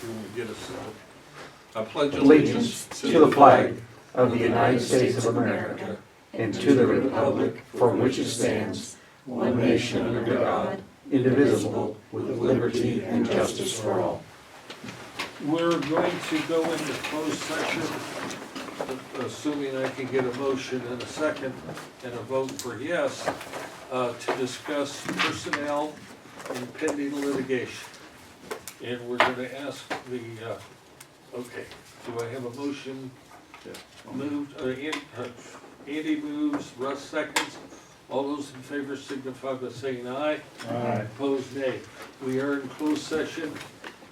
you want to get us, I pledge Allegiance to the flag of the United States of America and to the republic for which it stands, one nation under God, indivisible, with liberty and justice for all. We're going to go into closed session, assuming I can get a motion and a second and a vote for yes, to discuss personnel and pending litigation. And we're gonna ask the, okay, do I have a motion? Moved, Andy moves, Russ seconds. All those in favor signify by saying aye. Aye. Opposed, nay. We are in closed session.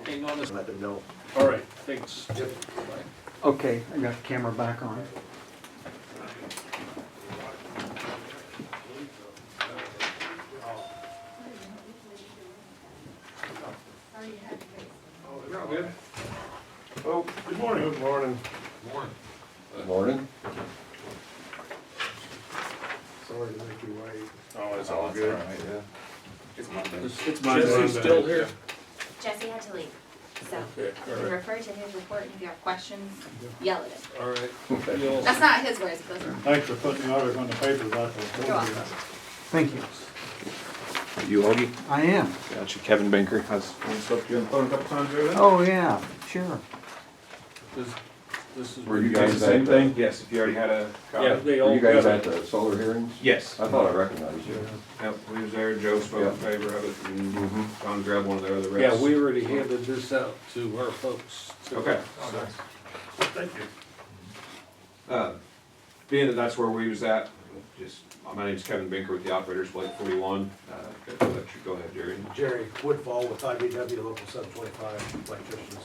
Hang on a second. Let them know. All right, thanks. Bye. Okay, I got the camera back on. You're good. Oh, good morning. Good morning. Morning. Morning. Sorry to make you wait. Oh, it's all good. Is It's Jesse still here? Jesse had to leave, so Okay, you all can right, refer to his report, and if you have questions, yell at him. all right. You'll- That's not his words, those are. Thanks for putting the others on the paper, that's what. You're welcome. Thank you. You Augie? I am. Gotcha. Kevin Banker has stuff you on the phone a couple times over there. Oh, yeah, sure. This is. Were you It's guys the same at thing? Yes, if you already had a copy. Yeah, they Were all you guys got at it. the solar hearings? Yes. I thought I recognized you. Yep, we was there, Joe spoke in favor of it, and Don grabbed one of the other Yeah, reps. we already handed this out to our folks. Okay. Thank you. Being that that's where we was at, just, my name's Kevin Banker with the operators, Blake 41. Go ahead, Jerry. Jerry Woodfall with IBW Local 725 Electricians.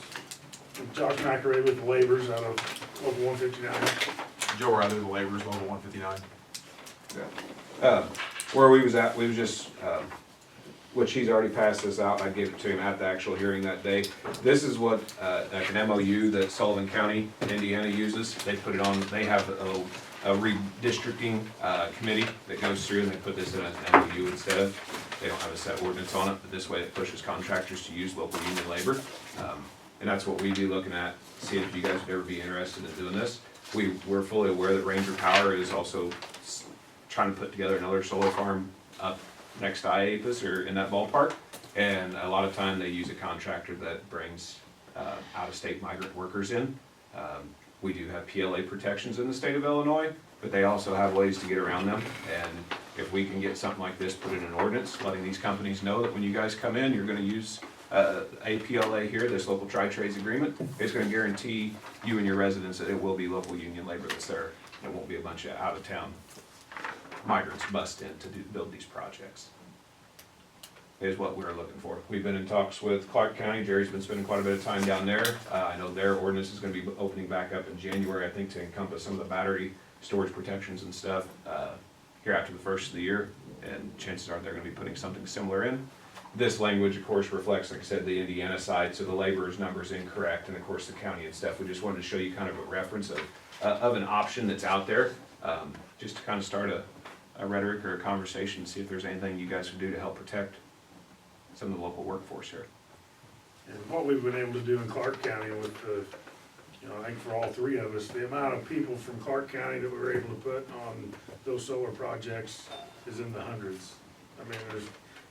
Josh McRae with the laborers out of Local 159. Joe Riley, the laborers, local 159. Where we was at, we was just, which he's already passed this out, I gave it to him at the actual hearing that day. This is what, like an MOU that Sullivan County in Indiana uses. They put it on, they have a redistricting committee that goes through and they put this in an MOU instead of, they don't have a set ordinance on it, but this way it pushes contractors to use local union labor. And that's what we'd be looking at, seeing if you guys would ever be interested in doing this. We're fully aware that Ranger Power is also trying to put together another solar farm up next to IAPUS or in that ballpark. And a lot of time they use a contractor that brings out-of-state migrant workers in. We do have PLA protections in the state of Illinois, but they also have ways to get around them. And if we can get something like this put in an ordinance, letting these companies know that when you guys come in, you're gonna use a PLA here, this local tri-trades agreement, it's gonna guarantee you and your residents that it will be local union labor that's there. It won't be a bunch of out-of-town migrants bust in to build these projects. Is what we're looking for. We've been in talks with Clark County. Jerry's been spending quite a bit of time down there. I know their ordinance is gonna be opening back up in January, I think, to encompass some of the battery storage protections and stuff, here after the first of the year. And chances are they're gonna be putting something similar in. This language, of course, reflects, like I said, the Indiana side, so the laborer's number is incorrect, and of course, the county and stuff. We just wanted to show you kind of a reference of an option that's out there, just to kind of start a rhetoric or a conversation, see if there's anything you guys would do to help protect some of the local workforce here. And what we've been able to do in Clark County with the, I think for all three of us, the amount of people from Clark County that we were able to put on those solar projects is in the hundreds. I mean, there's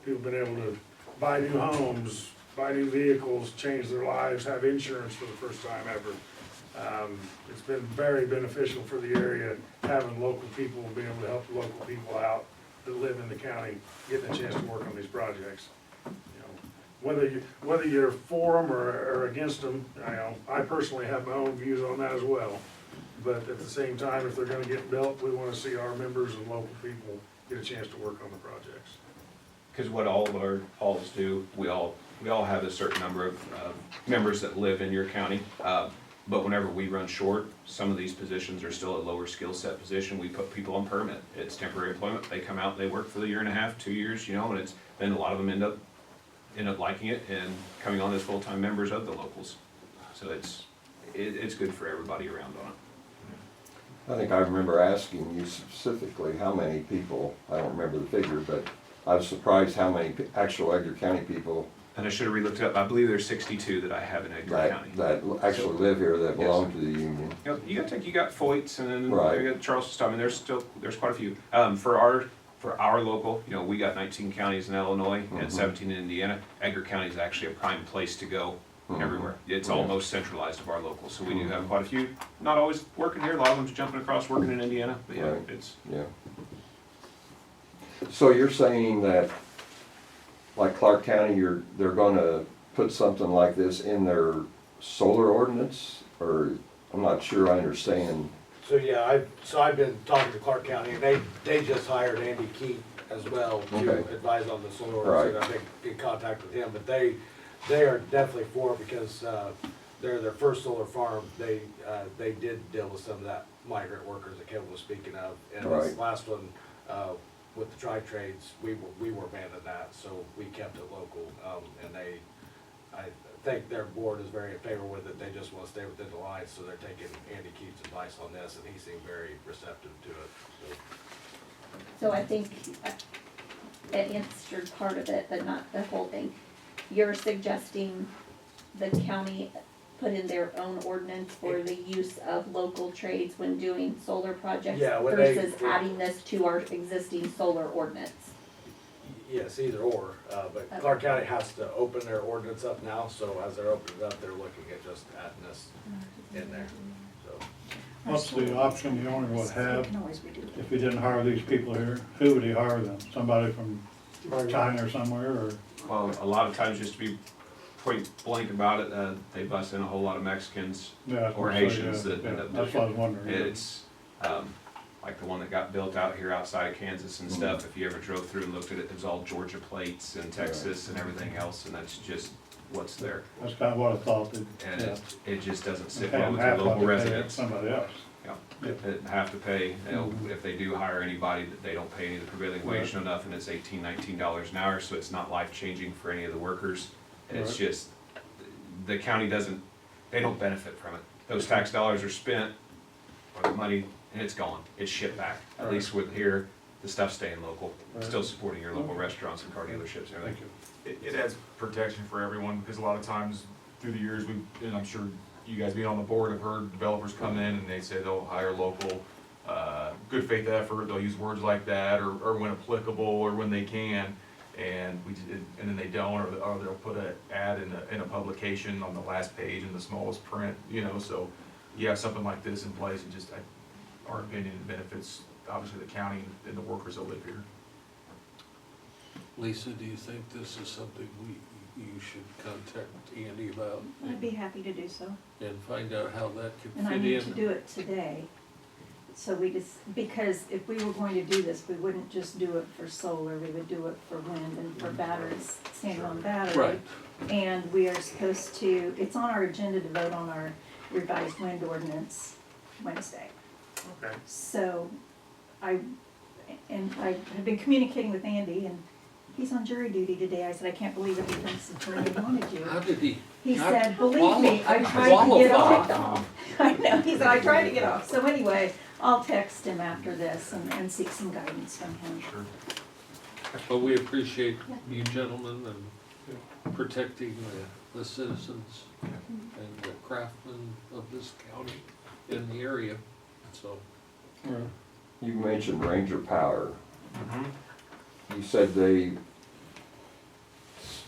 people been able to buy new homes, buy new vehicles, change their lives, have insurance for the first time ever. It's been very beneficial for the area, having local people, being able to help the local people out that live in the county, getting a chance to work on these projects. Whether you're for them or against them, I personally have my own views on that as well. But at the same time, if they're gonna get built, we wanna see our members and local people get a chance to work on the projects. Because what all of our halls do, we all have a certain number of members that live in your county. But whenever we run short, some of these positions are still a lower skill set position. We put people on permit. It's temporary employment. They come out, they work for the year and a half, 2 years, and then a lot of them end up liking it and coming on as full-time members of the locals. So it's good for everybody around on it. I think I remember asking you specifically how many people, I don't remember the figure, but I was surprised how many actual Edgar County people And I should have re-looked it up, I believe there's 62 that I have in Edgar County. that actually live here that belong to the union. You got Foyt's and then Right. you got Charleston, I mean, there's quite a few. For our local, we got 19 counties in Illinois and 17 in Indiana. Edgar County is actually a prime place to go everywhere. It's almost centralized of our local, so we do have quite a few, not always working here, a lot of them's jumping across, working in Indiana, but yeah, Right. it's, Yeah. So you're saying that, like Clark County, they're gonna put something like this in their solar ordinance? Or, I'm not sure I understand. So, yeah, I've been talking to Clark County, and they just hired Andy Keat as well to Okay. advise on the solar ordinance, and I've been in contact with him, but they are definitely for it, because, they're their first solar farm, they did deal with some of that migrant workers that Kevin was speaking of. And this Right. last one, with the tri-trades, we were banning that, so we kept it local, and I think their board is very in favor with it, they just wanna stay within the lines, so they're taking Andy Keith's advice on this, and he seemed very receptive to it, So I think it answered part of it, but not the whole thing. You're suggesting the county put in their own ordinance for the use of local trades when doing solar projects Yeah, when they- versus adding this to our existing solar ordinance. Yes, either or, but Clark County has to open their ordinance up now, so as they're opening it up, they're looking at just adding this in there, so. What's the option the owner would have if he didn't hire these people here? Who would he hire then? Somebody from China or somewhere, or? well, a lot of times, just to be point blank about it, they bust in a whole lot of Mexicans Yeah, or so, Haitians yeah, that yeah, end up that's doing what I was wondering. It's, like the one that got built out here outside of Kansas and stuff, if you ever drove through and looked at it, it was all Georgia plates and Texas and everything else, and that's just what's there. That's kind of what I thought, that, And yeah. it just doesn't sit Pay well them with half your what local they pay residents. somebody else. Yeah, they have to pay, if they do hire anybody, that they don't pay any of the prevailing wage, no nothing, it's $18, $19 an hour, so it's not life-changing for any of the workers. And it's Right. just, the county they don't benefit from it. Those tax dollars are spent, or the money, and it's gone, it's shipped back. At Right. least with here, the stuff's staying local, Right. still supporting your local restaurants and car dealerships and everything. It adds protection for everyone, because a lot of times through the years, and I'm sure you guys being on the board have heard developers come in and they say they'll hire local, good faith effort, they'll use words like that, or when applicable, or when they can, and and then they don't, or they'll put an ad in a publication on the last page in the smallest print, so you have something like this in place, and just, our opinion, it benefits obviously the county and the workers that live here. Lisa, do you think this is something you should contact Andy about? I'd be happy to do so. And find out how that could And I fit need to in? do it today. So because if we were going to do this, we wouldn't just do it for solar, we would do it for wind and for batteries, standalone battery. Right. And we are supposed to, it's on our agenda to vote on our revised wind ordinance Wednesday. Okay. So I have been communicating with Andy, and he's on jury duty today. I said, I can't believe that he thinks the jury wanted you. How did he? He not said, believe me, I tried to get off. I know, he said, I tried to get off. So anyway, I'll text him after this and seek some guidance from him. Sure. But we appreciate you gentlemen and protecting the citizens and the craftsmen of this county in the area, so. Right. You mentioned Ranger Power. Mm-hmm. You said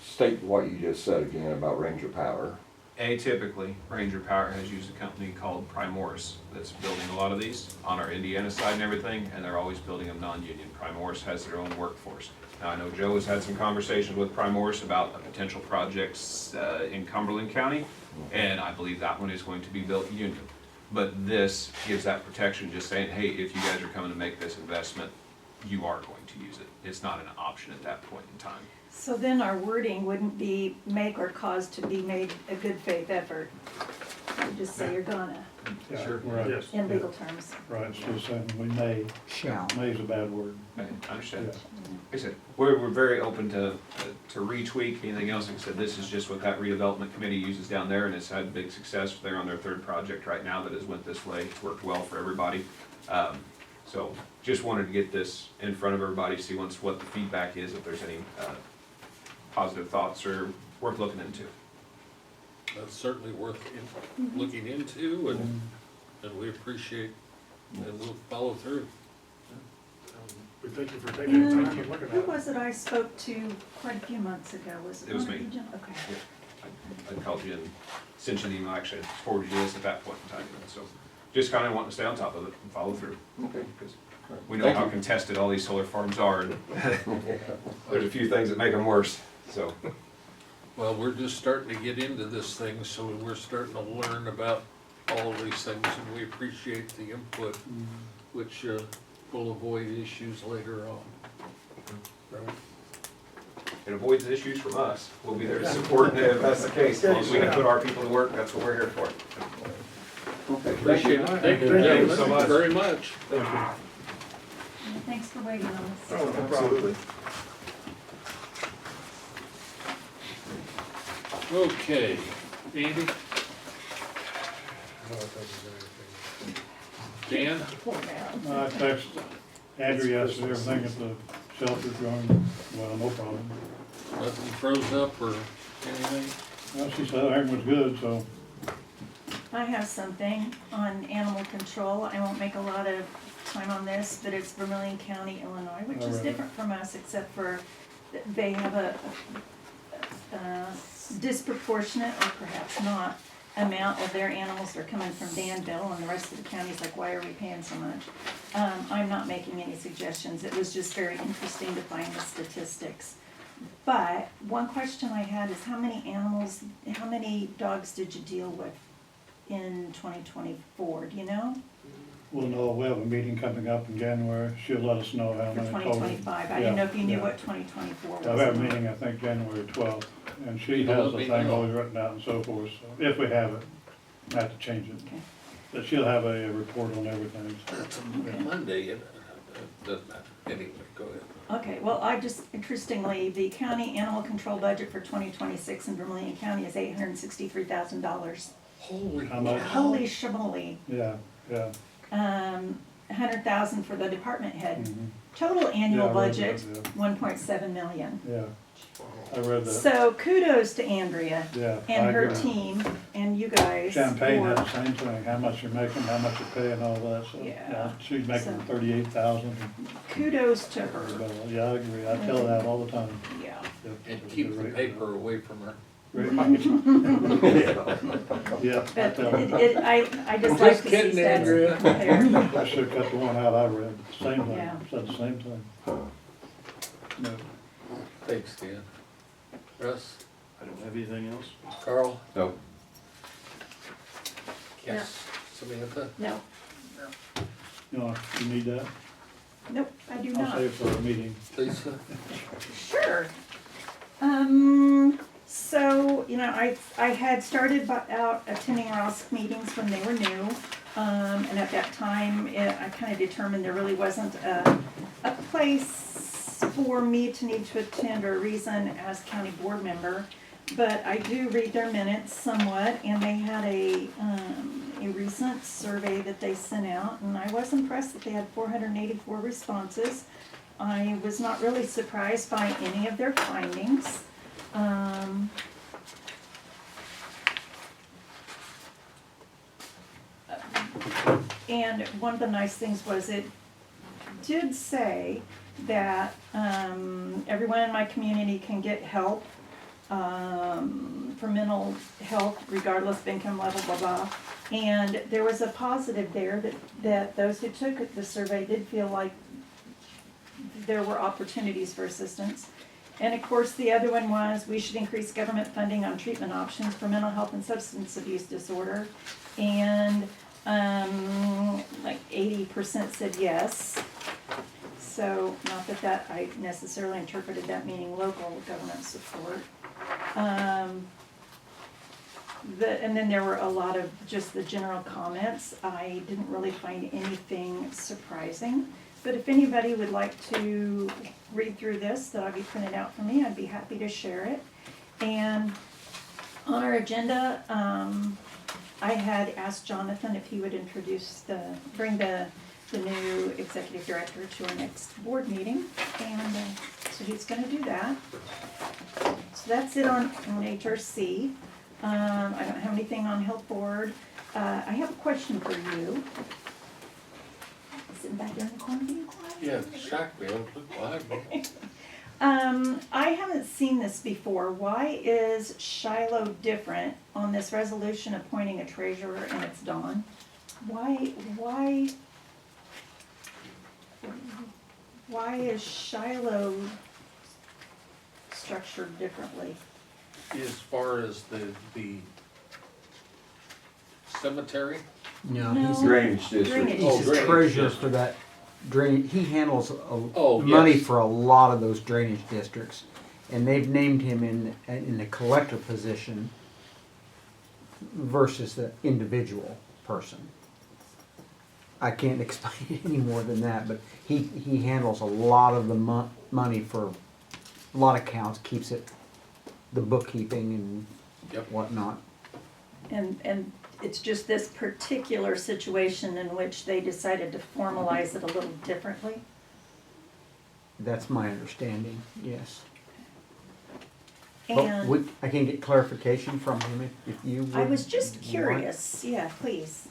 state what you just said again about Ranger Power. Atypically, Ranger Power has used a company called Primoris that's building a lot of these on our Indiana side and everything, and they're always building them non-union. Primoris has their own workforce. Now, I know Joe has had some conversations with Primoris about a potential projects in Cumberland County, and I believe that one is going to be built union. But this gives that protection, just saying, hey, if you guys are coming to make this investment, you are going to use it. It's not an option at that point in time. So then our wording wouldn't be make or cause to be made a good faith effort. You just say you're gonna, Yeah, Sure. right. Yes. in legal terms. Right, so saying we may, may's a bad word. I understand. Yeah. Like I said, we're very open to retweak anything else. Like I said, this is just what that redevelopment committee uses down there, and it's had big success. They're on their third project right now that has went this way. It's worked well for everybody. So just wanted to get this in front of everybody, see what the feedback is, if there's any positive thoughts or worth looking into. That's certainly worth looking into, and we appreciate, and we'll follow through. We thank you for taking the time And to look at who that. was it I spoke to quite a few months ago? Was it It was Donna me. Regent? Okay. I called you and sent you an email, actually, forwarded you this at that point in time, so just kinda wanting to stay on top of it and follow through. Okay. Because we know how contested all these solar farms are, and there's a few things that make them worse, so. Well, we're just starting to get into this thing, so we're starting to learn about all of these things, and we appreciate the input, which will avoid issues later on. Right? It avoids issues from us. We'll be there to support it if that's the case. As long as we can put our people to work, that's what we're here for. Okay, Appreciate it. Thank you, Thank you gentlemen, so much. very much. Thank you. And thanks for waiting on us. Oh, no problem. Okay, Andy, No, it doesn't do anything. Dan, I texted Andrew yesterday, everything at the shelter's going, well, no problem. nothing froze up or anything? Well, she said everything was good, so, I have something on animal control. I won't make a lot of time on this, but it's Vermillion County, Illinois, which is Alright. different from us, except for they have a disproportionate, or perhaps not, amount of their animals are coming from Danville, and the rest of the county's like, why are we paying so much? I'm not making any suggestions. It was just very interesting to find the statistics. But one question I had is how many dogs did you deal with in 2024, do you know? we'll know, we have a meeting coming up in January, she'll let us know how For many total. 2025, I didn't know if you knew Yeah. what 2024 was. We have a meeting, I think, January 12th, and she You'll has let the me thing know. always written out and so forth, so, if we have it, I have to change it. Okay. But she'll have a report on everything, so. That's a Monday, it doesn't matter. Anyway, go ahead. Okay, well, interestingly, the county animal control budget for 2026 in Vermillion County is $863,000. Holy. How much? Holy schmoly. Yeah, yeah. 100,000 for the department head. Mhm. Total annual Yeah, I read budget, that, yeah. 1.7 million. Yeah, I read that, So kudos to Andrea yeah. I and her agree. team and you guys. Champagne had for- the same thing, how much you're making, how much you pay and all that, so, Yeah. yeah, she's making So- 38,000. Kudos to her, Yeah, I agree, I tell her that all the time. yeah. Yep. And keep the paper away from her. Right. Yeah, I But tell her. I just like Just to see kidding, stats Andrea. there. I should've cut the one out I read, same thing, Yeah. said the same thing. No. Thanks, Dan. Russ, I don't have anything else. Carl? No. Yes. Samantha? No, You know, you need that? nope, I do I'll not. save for a meeting. Lisa? Sure. So, I had started out attending Ross meetings when they were new. And at that time, I kind of determined there really wasn't a place for me to need to attend or a reason as county board member. But I do read their minutes somewhat, and they had a recent survey that they sent out, and I was impressed that they had 484 responses. I was not really surprised by any of their findings. And one of the nice things was it did say that everyone in my community can get help for mental health regardless of income level, blah, blah. And there was a positive there that those who took the survey did feel like there were opportunities for assistance. And of course, the other one was we should increase government funding on treatment options for mental health and substance abuse disorder. And like 80% said yes. So not that I necessarily interpreted that meaning local government support. And then there were a lot of just the general comments. I didn't really find anything surprising. But if anybody would like to read through this, that'll be printed out for me, I'd be happy to share it. And on our agenda, I had asked Jonathan if he would bring the new executive director to our next board meeting. And so So he's gonna do that. So that's it on HRC. I don't have anything on health board. I have a question for you. Sitting back there in the corner being quiet. Yeah, shocked me, look behind me. I haven't seen this before. Why is Shiloh different on this resolution appointing a treasurer and it's Dawn? Why is Shiloh structured differently? As far as the cemetery, No, No. he's, Drainage district. Drainage. Oh, he's the drainage treasurer district. for that drain, he handles Oh, money yes. for a lot of those drainage districts. And they've named him in the collector position versus the individual person. I can't explain any more than that, but he handles a lot of the money for a lot of accounts, keeps it, the bookkeeping and Yep. whatnot. And it's just this particular situation in which they decided to formalize it a little differently? That's my understanding, yes. But And I can get clarification from him if you would. I was just want. curious, yeah, please.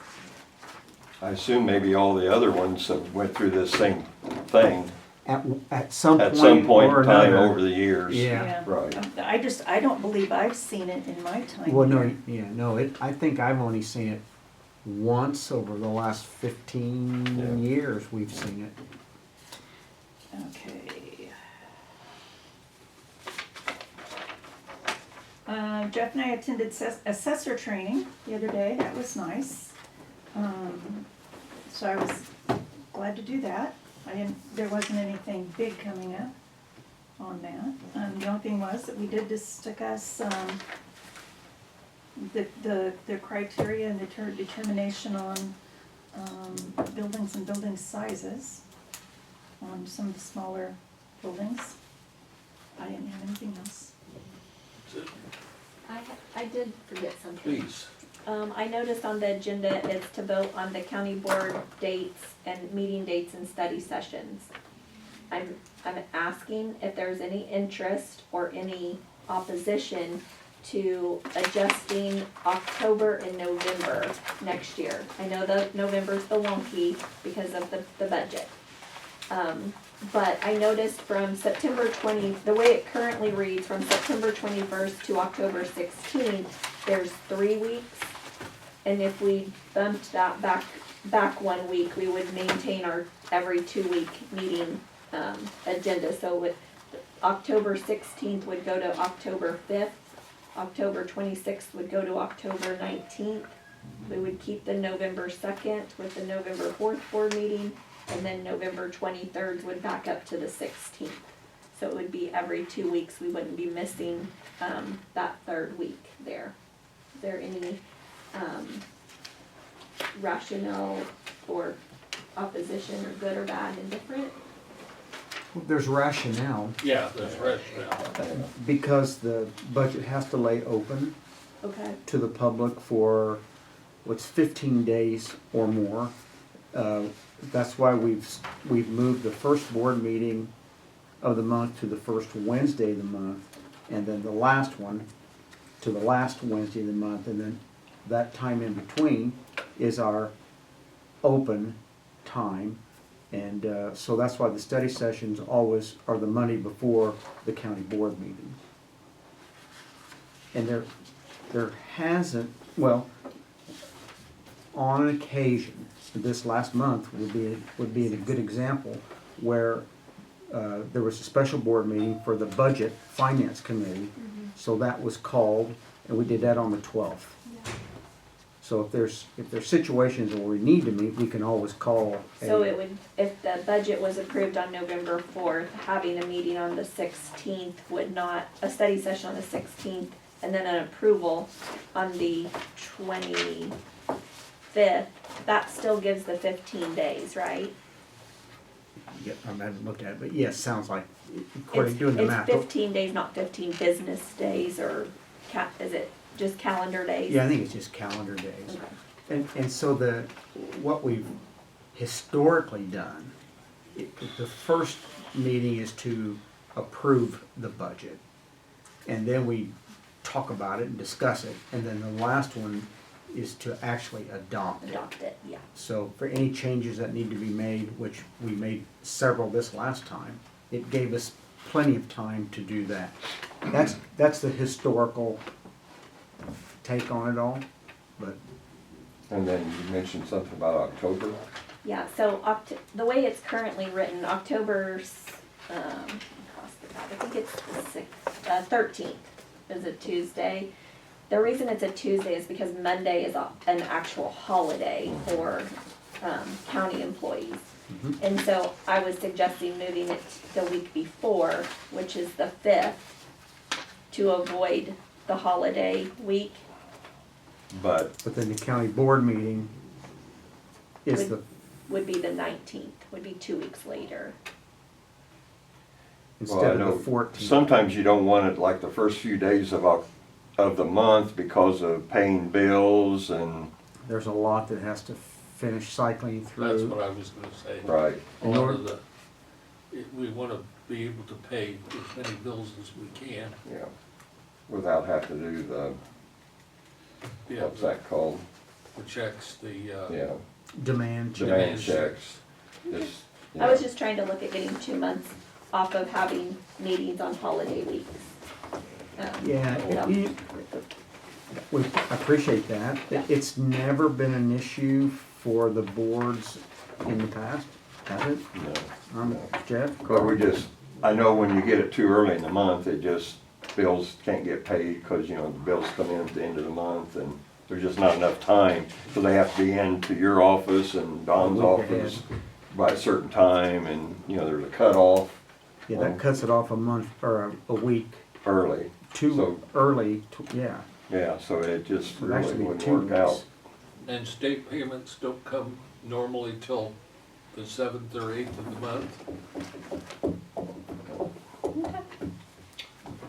I assume maybe all the other ones that went through this same thing At some at some point or in time another. over the years. Yeah. Right. I don't believe I've seen it in my time Well, no, here. yeah, no, I think I've only seen it once over the last 15 Yeah. years we've seen it. Okay. Jeff and I attended assessor training the other day, that was nice. So I was glad to do that. There wasn't anything big coming up on that. The only thing was that we did discuss, the criteria and the determination on, buildings and building sizes on some of the smaller buildings. I didn't have anything else. I did forget something. please. I noticed on the agenda is to vote on the county board dates and meeting dates and study sessions. I'm asking if there's any interest or any opposition to adjusting October and November next year. I know that November's the wonky because of the budget. But I noticed from September 20, the way it currently reads, from September 21st to October 16th, there's 3 weeks. And if we bumped that back 1 week, we would maintain our every 2-week meeting agenda. So with October 16th would go to October 5th, October 26th would go to October 19th. We would keep the November 2nd with the November 4th board meeting, and then November 23rd would back up to the 16th. So it would be every 2 weeks, we wouldn't be missing that 3rd week there. Is there any rationale or opposition, or good or bad, indifferent? There's rationale, Yeah, that's rationale. because the budget has to lay open Okay, to the public for, 15 days or more. That's why we've moved the first board meeting of the month to the first Wednesday of the month, and then the last one to the last Wednesday of the month, and then that time in between is our open time. And so that's why the study sessions always are the Monday before the county board meeting. And there hasn't, well, on an occasion, this last month would be a good example, where there was a special board meeting for the budget finance committee. So that was called, and we did that on the 12th. So if there's situations where we need to meet, we can always call. so it would, if the budget was approved on November 4th, having a meeting on the 16th would not, a study session on the 16th, and then an approval on the 25th, that still gives the 15 days, right? Yeah, I haven't looked at it, but yes, sounds like, according to doing the math. It's 15 days, not 15 business days, or is it just calendar days? Yeah, I think it's just calendar days. Okay. And so what we've historically done, the first meeting is to approve the budget. And then we talk about it and discuss it. And then the last one is to actually adopt it. Adopt it, yeah. So for any changes that need to be made, which we made several this last time, it gave us plenty of time to do that. That's the historical take on it all, but And then you mentioned something about October. Yeah, so the way it's currently written, October's, I think it's the 13th is a Tuesday. The reason it's a Tuesday is because Monday is an actual holiday for county employees. And so I was suggesting moving it the week before, which is the 5th, to avoid the holiday week. But then the county board meeting is Would be the 19th, would be 2 weeks later. well, I instead of know the 14th. sometimes you don't want it like the first few days of the month because of paying bills and, There's a lot that has to finish cycling That's through. what I was gonna say. right. A lot of we wanna be able to pay as many bills as we can. Yeah, without having to do the, Yeah, what's that called? the checks, Yeah, Demand check. demand checks. Just, you I was know, just trying to look at getting 2 months off of having meetings on holiday weeks. Yeah, so- we appreciate that. Yeah. It's never been an issue for the boards in the past, has it? no. Jeff? But we just, I know when you get it too early in the month, it just, bills can't get paid because, you know, the bills come in at the end of the month and there's just not enough time. So they have to be into your office and Don's A week ahead. office by a certain time and, you know, there's a cutoff Yeah, that cuts it off a month or a week early. too So- early, yeah. Yeah, so it just Would really actually be wouldn't 2 work out. weeks. And state payments don't come normally till the 7th or 8th of the month.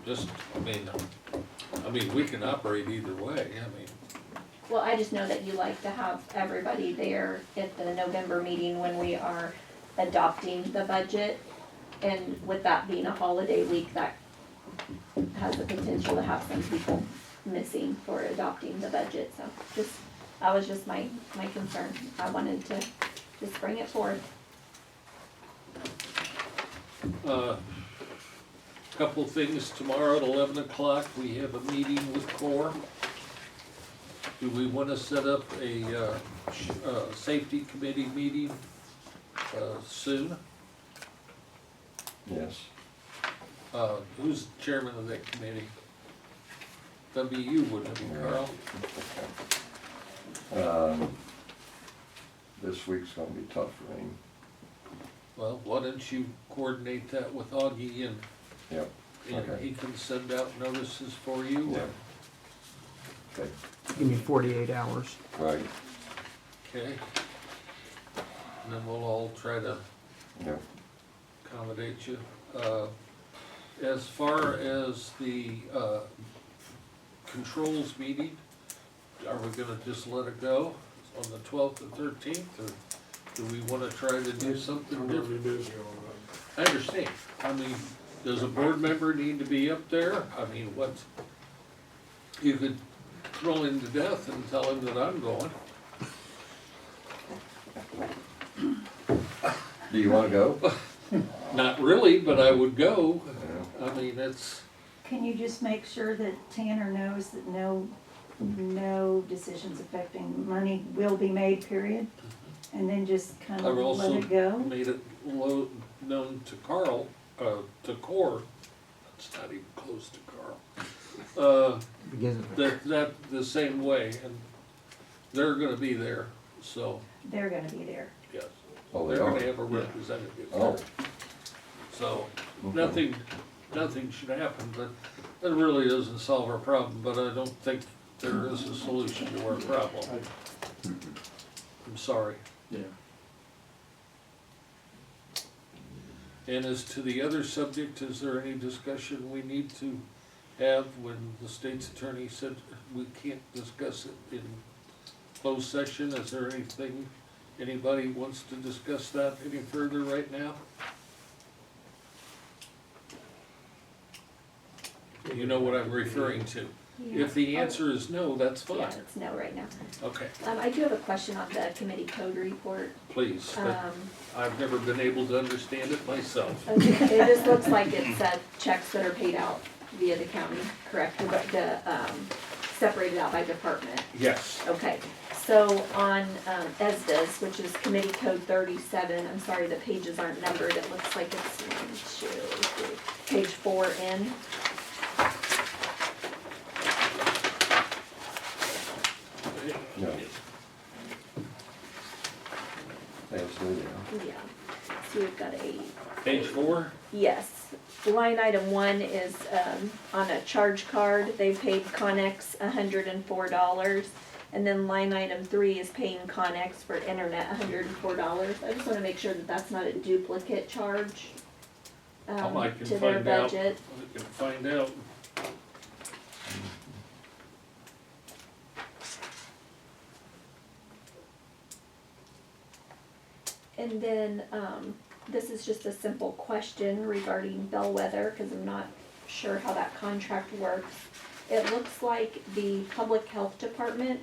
Just, I mean, we can operate either way, I mean, Well, I just know that you like to have everybody there at the November meeting when we are adopting the budget. And with that being a holiday week, that has the potential to have some people missing for adopting the budget, so that was just my concern. I wanted to just bring it forth. Couple of things, tomorrow at 11 o'clock, we have a meeting with CORE. Do we wanna set up a safety committee meeting soon? Yes. Who's chairman of that committee? W, wouldn't it be Carl? This week's gonna be tough for me. Well, why don't you coordinate that with Augie and Yep, okay. he can send out notices for you? Yeah. Okay, Give me 48 hours. right, Okay. And then we'll all try to yeah. accommodate you. As far as the controls meeting, are we gonna just let it go on the 12th and 13th, or do we wanna try to do something I'm really different? busy on I understand. I mean, does a board member need to be up there? I mean, what, you could throw him to death and tell him that I'm going. Do you wanna go? Not really, but I would go. I mean, it's, Can you just make sure that Tanner knows that no decisions affecting money will be made, period? And then just kind I've of let also it go? made it known to Carl, to CORE, it's not even close to Carl, Begins with- that the same way, and they're gonna be there, so, They're gonna be there. yes. Oh, they They're are? gonna have a representative Oh. there. So, Okay. nothing should happen, but it really doesn't solve our problem, but I don't think there is a solution to our problem. I'm sorry. Yeah. And as to the other subject, is there any discussion we need to have when the state's attorney said we can't discuss it in closed session? Is there anything, anybody wants to discuss that any further right now? you know what I'm referring to. If the answer is no, that's Yeah, fine. it's no right now. Okay, I do have a question on the committee code report. please. I've never been able to understand it myself. Okay, it just looks like it's checks that are paid out via the county, correct? Separated out by department. Yes. Okay, so on ESDA's, which is committee code 37, I'm sorry, the pages aren't numbered, it looks like it's 1, 2, 3, page 4N. No. Absolutely. Yeah, so we've got a, Page 4? yes. Line item 1 is on a charge card, they paid Connex $104. And then line item 3 is paying Connex for internet $104. I just wanna make sure that that's not a duplicate charge I can to their find out. budget. I can find out. And then, this is just a simple question regarding Bellwether, cause I'm not sure how that contract works. It looks like the public health department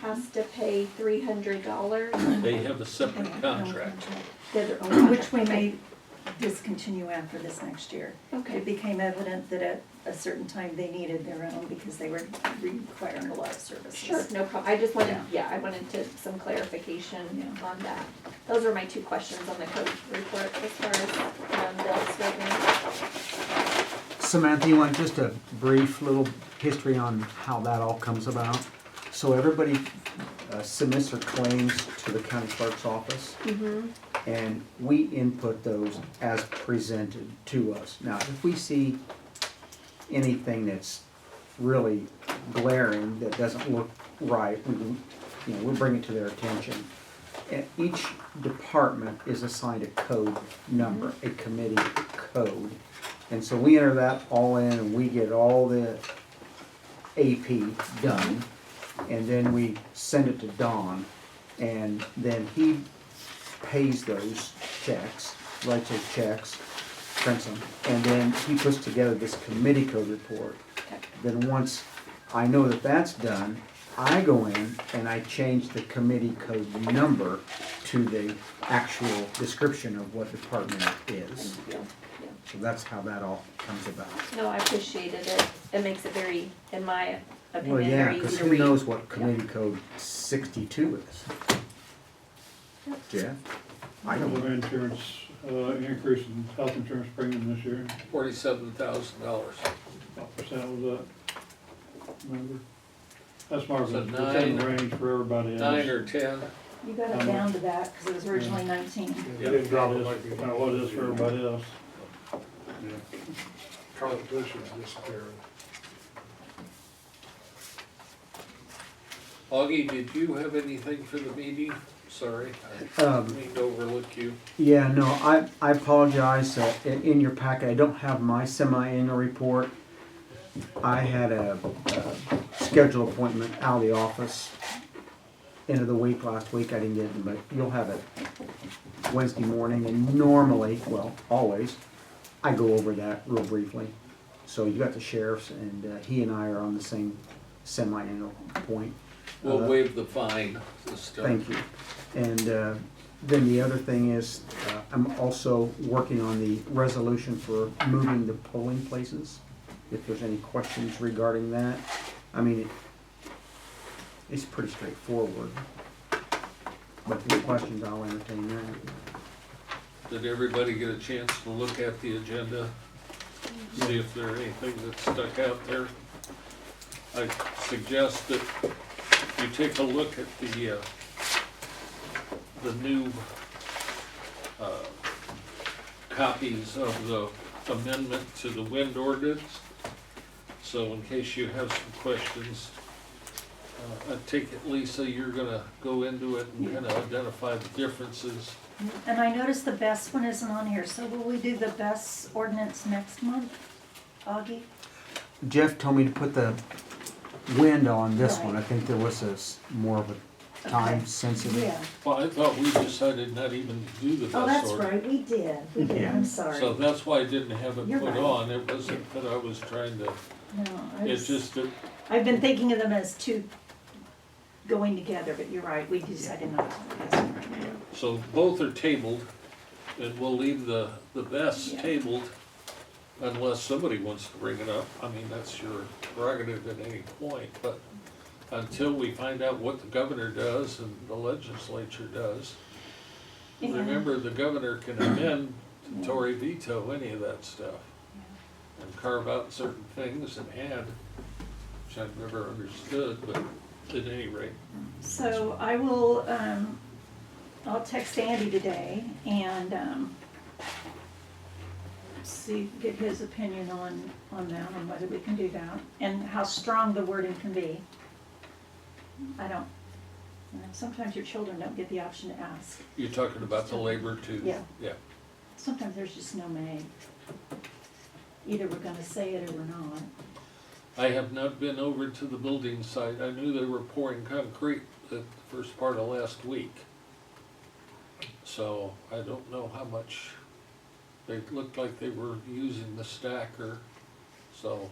has to pay $300. They have a separate contract. They're their own contract. Which we may discontinue after this next year. Okay. It became evident that at a certain time they needed their own because they were requiring a lot of services. Sure, no problem. I just wanted, I wanted some clarification Yeah. on that. Those are my 2 questions on the code report as far as, bills right now. Samantha, you want just a brief little history on how that all comes about? So everybody submits their claims to the county clerk's office, and we input those as presented to us. Now, if we see anything that's really glaring, that doesn't look right, we'll bring it to their attention. And each department is assigned a code number, a committee code. And so we enter that all in and we get all the AP done. And then we send it to Don, and then he pays those checks, writes those checks, prints them, and then he puts together this committee code report. Then once I know that that's done, I go in and I change the committee code number to the actual description of what department it is. So that's how that all comes about. No, I appreciated it. It makes it very, in my Well, opinion, yeah, very easy because to who read. knows what committee code 62 is? Jeff? I Our don't. insurance, increase in health insurance premium this year, $47,000. what percent was that? Remember? That's more of So a percent 9 range for everybody else. 9 or 10? You got it down to that because it was originally 19. They didn't drop it That like is they. what it is for everybody else. Competition's disappearing. Augie, did you have anything for the meeting? Sorry, I Um, mean to overlook you. Yeah, no, I apologize, in your packet, I don't have my semi-annual report. I had a scheduled appointment out of the office end of the week, last week, I didn't get it, but you'll have it Wednesday morning, and normally, well, always, I go over that real briefly. So you got the sheriff's, and he and I are on the same semi-annual point. We'll waive the fine this time. Thank you. And then the other thing is, I'm also working on the resolution for moving the polling places. If there's any questions regarding that. I mean, it's pretty straightforward. But if there's questions, I'll entertain that. Did everybody get a chance to look at the agenda? See if there's anything that stuck out there? I suggest that you take a look at the new copies of the amendment to the wind ordinance. So in case you have some questions, I take it, Lisa, you're gonna go into it and kind of identify the differences. And I noticed the best one isn't on here, so will we do the best ordinance next month, Augie? Jeff told me to put the wind on this one. I Right. think there was more of a time Okay. sensitive. Yeah. Well, I thought we decided not even to do the Oh, best that's order. right, we did, Yeah. I'm sorry. So that's why I didn't have it You're put right. on. It wasn't that I was trying to No, It's just that I've been thinking of them as two going together, but you're right, we decided not to pass them right now. So both are tabled, and we'll leave the best Yeah. tabled unless somebody wants to bring it up. I mean, that's your prerogative at any point, but until we find out what the governor does and the legislature does. And- Remember, the governor can amend to Tory veto any of that stuff and carve out certain things and add, which I've never understood, but at any rate. So I will, I'll text Andy today and, see, get his opinion on that, on whether we can do that, and how strong the wording can be. I don't, you know, sometimes your children don't get the option to ask. You're talking about the labor too? Yeah. Yeah. Sometimes there's just no may. Either we're gonna say it or we're not. I have not been over to the building site. I knew they were pouring concrete the first part of last week. So I don't know how much, they looked like they were using the stacker, so.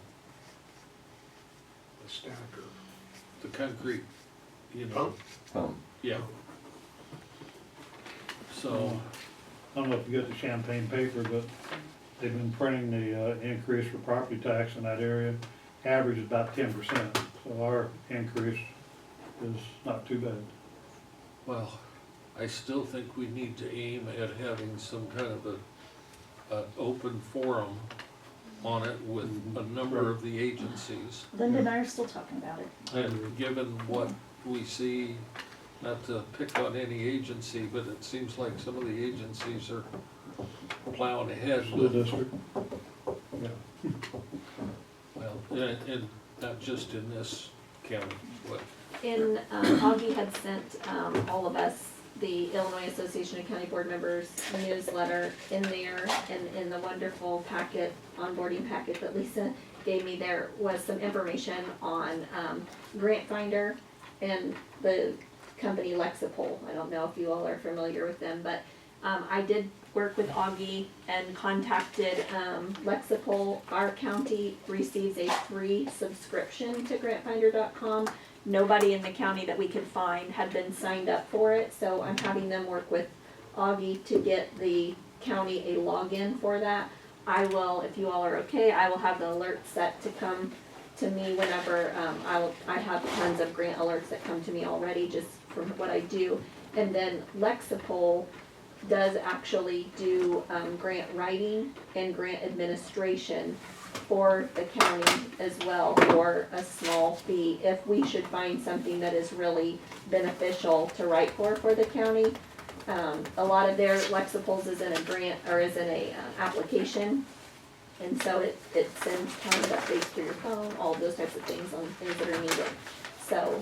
The stacker. The concrete, you know, yeah. So, I don't know if you get the Champagne paper, but they've been printing the increase for property tax in that area. Average is about 10%, so our increase is not too bad. well, I still think we need to aim at having some kind of an open forum on it with a number of the agencies. Linda and I are still talking about it. And given what we see, not to pick on any agency, but it seems like some of the agencies are plowing ahead School with, district. Yeah. well, and not just in this county, but In, Augie had sent, all of us, the Illinois Association of County Board Members, a newsletter in there, and in the wonderful packet, onboarding packet that Lisa gave me, there was some information on, Grant Finder and the company Lexipol. I don't know if you all are familiar with them, but, I did work with Augie and contacted, Lexipol. Our county receives a free subscription to grantfinder.com. Nobody in the county that we could find had been signed up for it, so I'm having them work with Augie to get the county a login for that. I will, if you all are okay, I will have the alert set to come to me whenever, I have tons of grant alerts that come to me already just from what I do. And then Lexipol does actually do, grant writing and grant administration for the county as well for a small fee. If we should find something that is really beneficial to write for the county. A lot of their Lexipol's is in a grant, or is in a, application. And so it sends calendar updates through your phone, all of those types of things on things that are needed. So,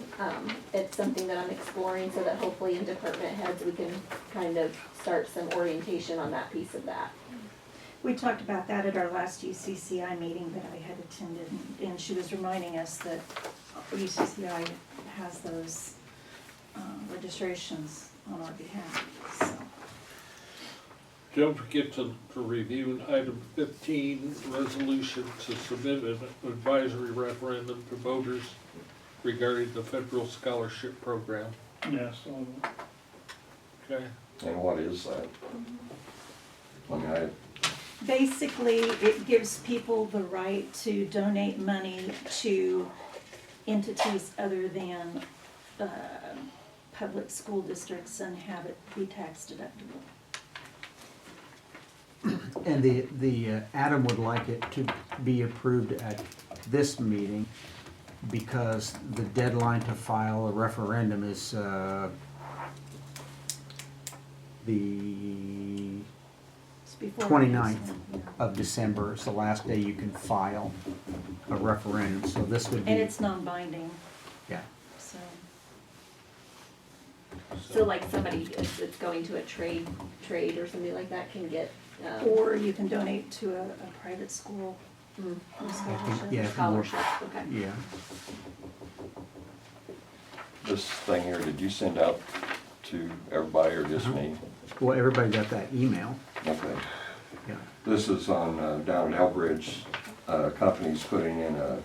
it's something that I'm exploring so that hopefully in department heads, we can kind of start some orientation on that piece of that. We talked about that at our last UCCI meeting that I had attended, and she was reminding us that UCCI has those registrations on our behalf, so. don't forget to review item 15, resolution to submit an advisory referendum to voters regarding the federal scholarship program. Yes, Okay? And what is that? I mean, Basically, it gives people the right to donate money to entities other than public school districts and have it be tax deductible. And the Adam would like it to be approved at this meeting because the deadline to file a referendum is the It's before. 29th of December is the last day you can file a referendum, so this would be. And it's non-binding, Yeah, so. So like somebody, if it's going to a trade or something like that can get, Or you can donate to a private school mm, scholarship. yeah. scholarship, okay. Yeah, this thing here, did you send out to everybody or just me? well, everybody got that email, Okay. yeah. This is on, down at Elbridge, company's putting in a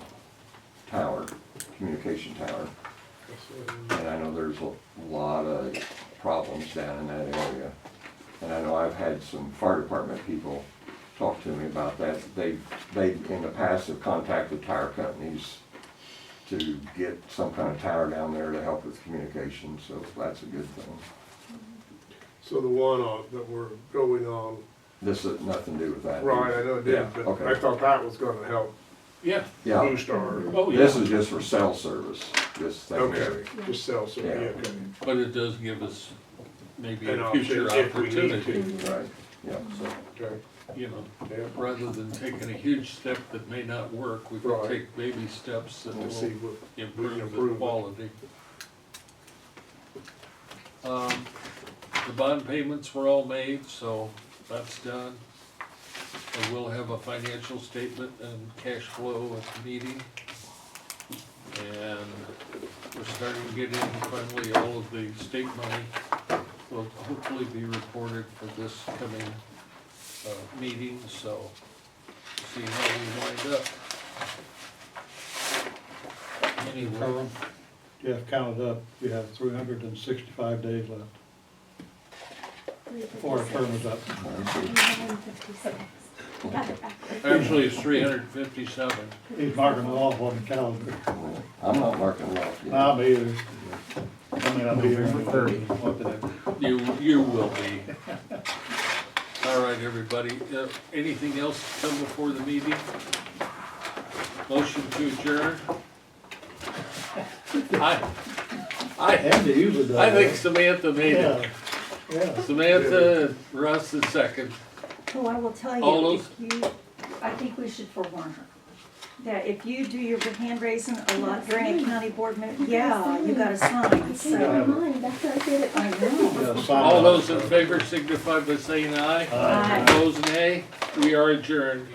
tower, communication tower. And I know there's a lot of problems down in that area. And I know I've had some fire department people talk to me about that. They in the past have contacted tower companies to get some kind of tower down there to help with communication, so that's a good thing. So the one that we're going on, This has nothing to do with that. right, I know it Yeah, did, but okay. I thought that was gonna help Yeah, Yeah, boost our, oh, this yeah, is just for cell service, this thing. okay, just sell some, Yeah. yeah, okay. but it does give us maybe An a option future if we need opportunity. to. Right, yeah. So, Okay, you know, yeah, rather than taking a huge step that may not work, we can Right. take baby steps that we'll will see what, improve the improve it. quality. The bond payments were all made, so that's done. And we'll have a financial statement and cash flow at the meeting. And we're starting to get in finally all of the state money will hopefully be reported for this coming, meeting, so see how we wind up. Anyway, Carl, Jeff counted up, we have 365 days left before our term is up. actually it's 357. He's marking it off on the calendar. I'm not marking it off yet. Nah, me either. I mean, I'll be here for 30. What the heck? You will be. All right, everybody, anything else to come before the meeting? Motion to adjourn? I Andy usually does. think Samantha made it. Yeah. Samantha, Russ is second. Oh, I will tell All you, if you, I think we should forewarn her. That if you do your hand raising a lot during a county board meeting, yeah, you gotta sign, so. That's what I did it. I know. Yeah, sign All off. those in favor signify by saying aye. Aye. Opposed, nay. We are adjourned.